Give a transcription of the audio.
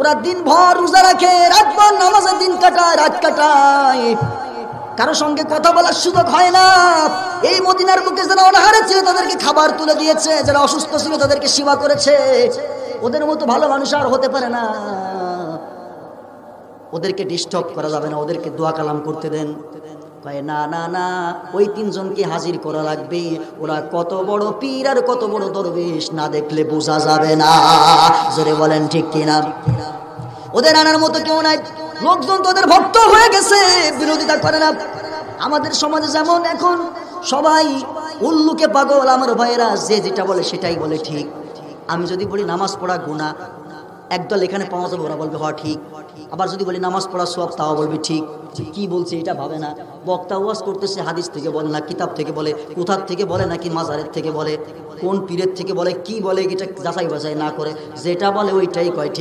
ওরা দিনভর রোজা রাখে, রাতভর নামাজে দিন কাটায়, রাত কাটায়, কারো সঙ্গে কথা বলার সুযোগ হয় না। এই মদিনার বুকে যারা অনাহারে ছিল তাদেরকে খাবার তুলে দিয়েছে, যারা অসুস্থ ছিল তাদেরকে সেবা করেছে। ওদের মতো ভালো মানুষ আর হতে পারে না। ওদেরকে ডিস্টার্ব করা যাবে না, ওদেরকে দোয়া কালাম করতে দেন। কয় না না না, ওই তিনজনকে হাজির করা লাগবে। ওরা কত বড় পীর আর কত বড় দরবেশ না দেখলে বোঝা যাবে না। জোরে বলেন ঠিক কিনা? ওদের আনার মতো কেউ নাই। লোকজন তো ওদের ভক্ত হয়ে গেছে, বিরোধিতা করে না। আমাদের সমাজে যেমন এখন সবাই উল্লুকে পাগল, আমার ভাইয়েরা যে যেটা বলে সেটাই বলে ঠিক। আমি যদি বলি নামাজ পড়া গুনাহ, একদল এখানে পাওয়া যাবে, ওরা বলবে হ্যাঁ ঠিক। আবার যদি বলি নামাজ পড়া সওয়াব, তাও বলবে ঠিক। কি বলছে এটা ভাবে না। বক্তা ওয়াজ করতেছে হাদিস থেকে বলে না কিতাব থেকে বলে, কোথার থেকে বলে নাকি মাজারের থেকে বলে, কোন পীরের থেকে বলে, কি বলে, এটা যাচাই বাছাই না করে যেটা বলে ওইটাই কয় ঠিক।